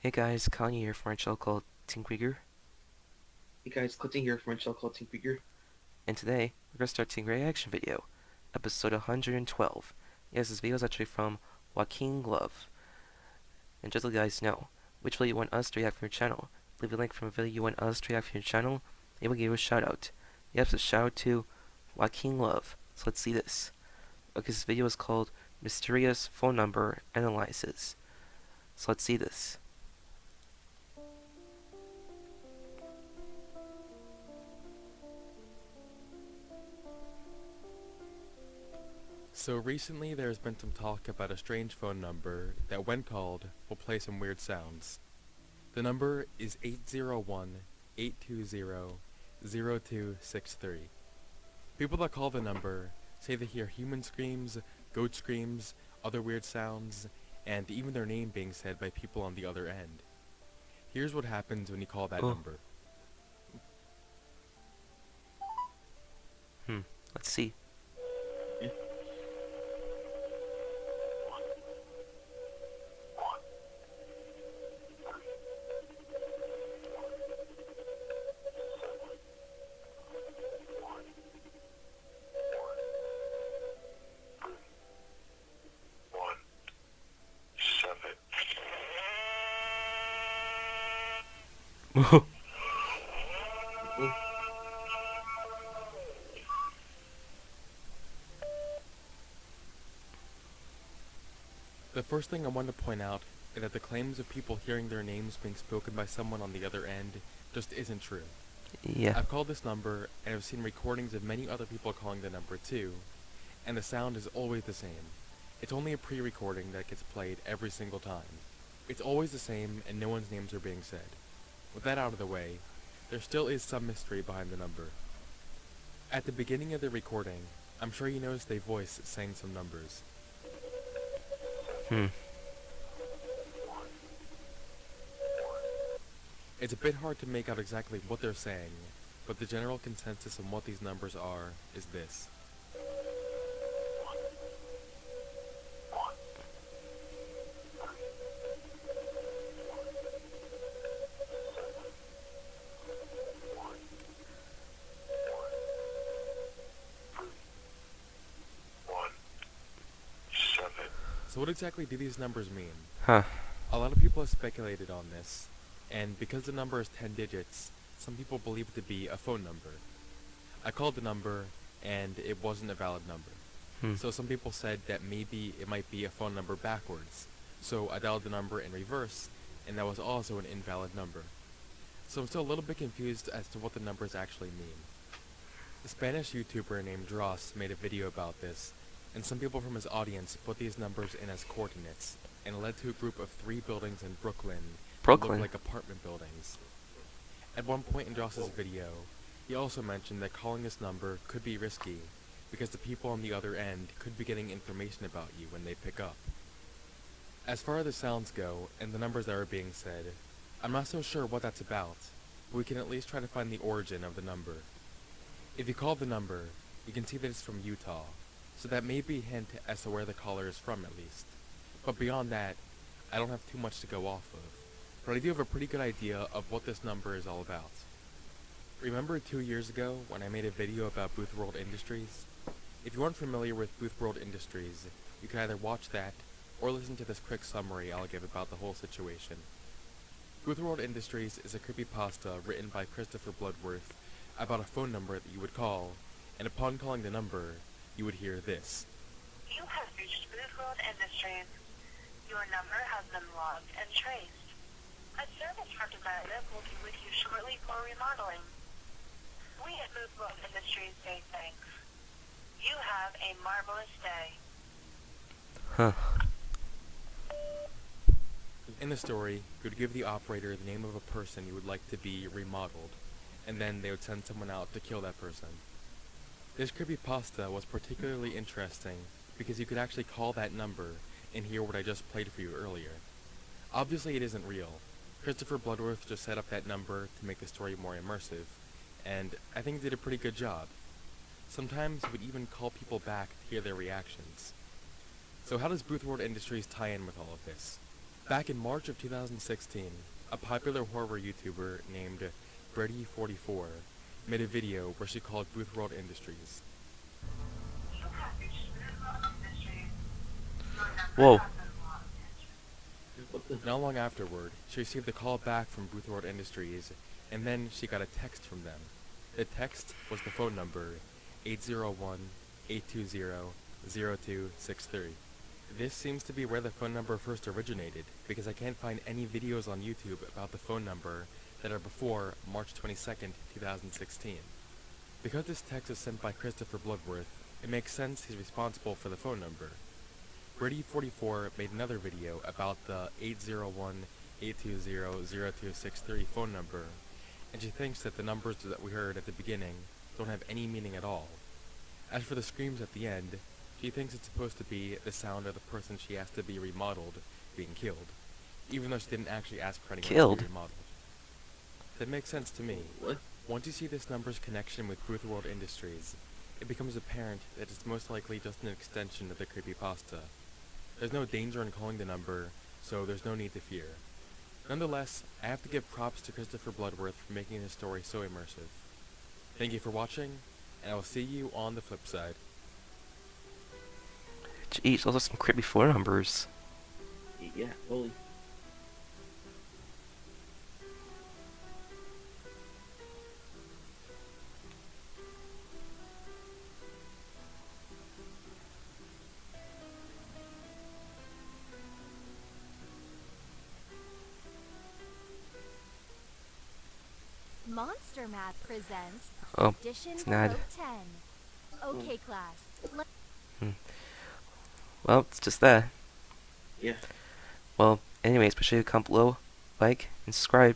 Hey guys, Kanye here from a channel called Krueger, Hey guys, Clinton here from a channel called Krueger. and today we're gonna start a reaction video, episode 112. Yes, this video is actually from Joaquin Love. And just to let you guys know, which video you want us to react from your channel, leave a link from a video you want us to react from your channel, and we'll give you a shout out. Yep, so shout out to Joaquin Love. So let's see this. Okay, this video is called Mysterious Phone Number Analysis. So let's see this. So recently there's been some talk about a strange phone number that when called will play some weird sounds. The number is 801-820-0263. People that call the number say they hear human screams, goat screams, other weird sounds, and even their name being said by people on the other end. Here's what happens when you call that Oh, number. hmm, let's see. The first thing I want to point out is that the claims of people hearing their names being spoken by someone on the other end just isn't true. Yeah. I've called this number, and I've seen recordings of many other people calling the number too, and the sound is always the same. It's only a pre-recording that gets played every single time. It's always the same, and no one's names are being said. With that out of the way, there still is some mystery behind the number. At the beginning of the recording, I'm sure you noticed a voice saying some numbers. Hmm. It's a bit hard to make out exactly what they're saying, but the general consensus on what these numbers are is this. So what exactly do these numbers mean? Huh. A lot of people have speculated on this, and because the number is 10 digits, some people believe it to be a phone number. I called the number, and it wasn't a valid number. Hmm. So some people said that maybe it might be a phone number backwards. So I dialed the number in reverse, and that was also an invalid number. So I'm still a little bit confused as to what the numbers actually mean. A Spanish YouTuber named Dross made a video about this, and some people from his audience put these numbers in as coordinates, and it led to a group of 3 buildings in Brooklyn that looked Brooklyn. like apartment buildings. At one point in Dross's video, he also mentioned that calling this number could be risky, because the people on the other end could be getting information about you when they pick up. As far as the sounds go, and the numbers that are being said, I'm not so sure what that's about, but we can at least try to find the origin of the number. If you call the number, you can see that it's from Utah, so that may be a hint as to where the caller is from at least. But beyond that, I don't have too much to go off of, but I do have a pretty good idea of what this number is all about. Remember 2 years ago when I made a video about Booth World Industries? If you aren't familiar with Booth World Industries, you can either watch that or listen to this quick summary I'll give about the whole situation. Booth World Industries is a creepypasta written by Christopher Bloodworth about a phone number that you would call, and upon calling the number, you would hear this. You have reached Booth World Industries. Your number has been logged and traced. A service representative will be with you shortly for remodeling. We at Booth World Industries say thanks. You have a marvelous day. Huh. In the story, you would give the operator the name of a person you would like to be remodeled, and then they would send someone out to kill that person. This creepypasta was particularly interesting because you could actually call that number and hear what I just played for you earlier. Obviously it isn't real. Christopher Bloodworth just set up that number to make the story more immersive, and I think he did a pretty good job. Sometimes he would even call people back to hear their reactions. So how does Booth World Industries tie in with all of this? Back in March of 2016, a popular horror YouTuber named Brady44 made a video where she called Booth World Industries. You have reached Booth World Industries. Your number Whoa. has been logged. What the? Not long afterward, she received a call back from Booth World Industries, and then she got a text from them. The text was the phone number 801-820-0263. This seems to be where the phone number first originated, because I can't find any videos on YouTube about the phone number that are before March 22nd, 2016. Because this text is sent by Christopher Bloodworth, it makes sense he's responsible for the phone number. Brady44 made another video about the 801-820-0263 phone number, and she thinks that the numbers that we heard at the beginning don't have any meaning at all. As for the screams at the end, she thinks it's supposed to be the sound of the person she asked to be remodeled being killed, even though she didn't actually ask for anyone Killed? to be remodeled. That makes sense to me. What? Once you see this number's connection with Booth World Industries, it becomes apparent that it's most likely just an extension of the creepypasta. There's no danger in calling the number, so there's no need to fear. Nonetheless, I have to give props to Christopher Bloodworth for making his story so immersive. Thank you for watching, and I will see you on the flip side. Jeez, those are some creepy phone numbers. Yeah, holy. Monster Math presents Oh, Addition it's Below Nad. 10. Okay, class. Well, it's just that. Yeah. Well, anyways, make sure you comment below, like, and subscribe.